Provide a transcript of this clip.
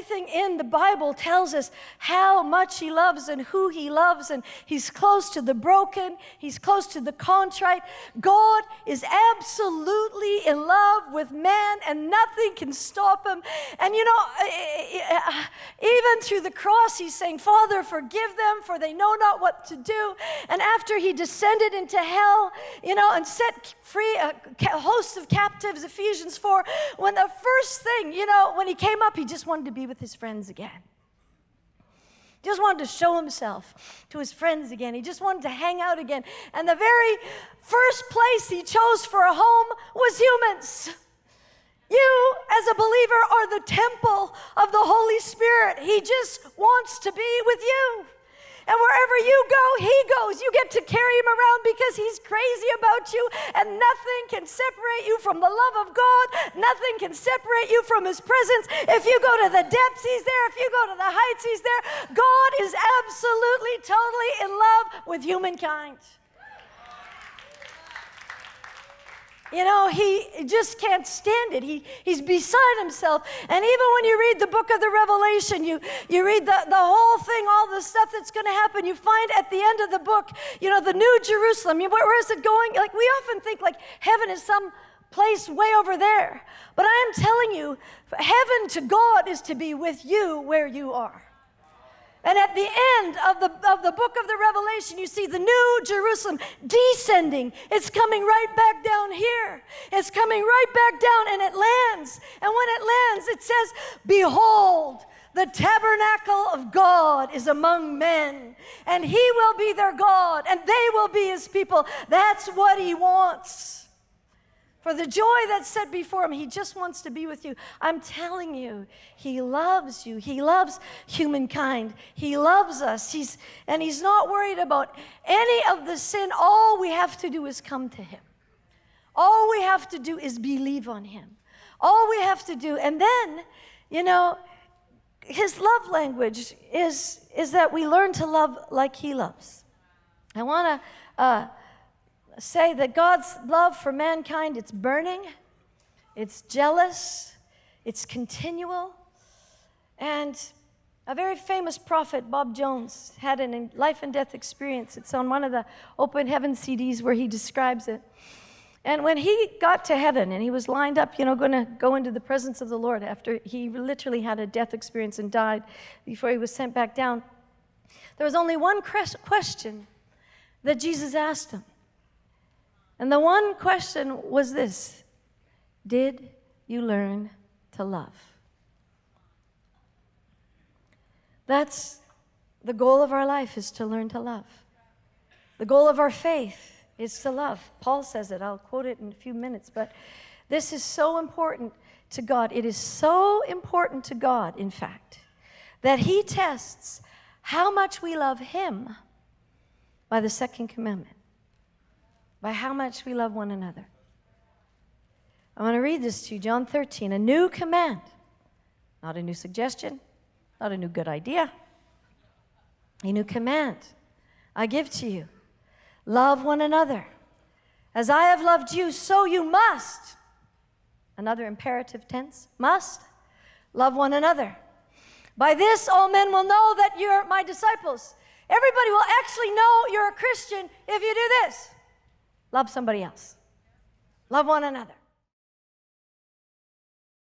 everything in the Bible tells us how much he loves and who he loves, and he's close to the broken, he's close to the contrite. God is absolutely in love with man, and nothing can stop him. And you know, even through the cross, he's saying, Father, forgive them, for they know not what to do. And after he descended into hell, you know, and set free a host of captives, Ephesians 4, when the first thing, you know, when he came up, he just wanted to be with his friends again. Just wanted to show himself to his friends again. He just wanted to hang out again. And the very first place he chose for a home was humans. You, as a believer, are the temple of the Holy Spirit. He just wants to be with you. And wherever you go, he goes. You get to carry him around because he's crazy about you, and nothing can separate you from the love of God. Nothing can separate you from his presence. If you go to the depths, he's there. If you go to the heights, he's there. God is absolutely, totally in love with humankind. You know, he just can't stand it. He's beside himself. And even when you read the book of the Revelation, you read the whole thing, all the stuff that's going to happen, you find at the end of the book, you know, the New Jerusalem. Where is it going? Like, we often think like heaven is some place way over there. But I am telling you, heaven to God is to be with you where you are. And at the end of the book of the Revelation, you see the New Jerusalem descending. It's coming right back down here. It's coming right back down, and it lands. And when it lands, it says, behold, the tabernacle of God is among men, and he will be their God, and they will be his people. That's what he wants. For the joy that's set before him, he just wants to be with you. I'm telling you, he loves you. He loves humankind. He loves us. He's not worried about any of the sin. All we have to do is come to him. All we have to do is believe on him. All we have to do, and then, you know, his love language is that we learn to love like he loves. I want to say that God's love for mankind, it's burning, it's jealous, it's continual. And a very famous prophet, Bob Jones, had a life and death experience. It's on one of the Open Heaven CDs where he describes it. And when he got to heaven and he was lined up, you know, going to go into the presence of the Lord after he literally had a death experience and died before he was sent back down, there was only one question that Jesus asked him. And the one question was this: did you learn to love? That's the goal of our life, is to learn to love. The goal of our faith is to love. Paul says it. I'll quote it in a few minutes, but this is so important to God. It is so important to God, in fact, that he tests how much we love him by the second commandment. By how much we love one another. I want to read this to you, John 13, a new command. Not a new suggestion, not a new good idea. A new command I give to you. Love one another. As I have loved you, so you must. Another imperative tense, must love one another. By this all men will know that you're my disciples. Everybody will actually know you're a Christian if you do this. Love somebody else. Love one another.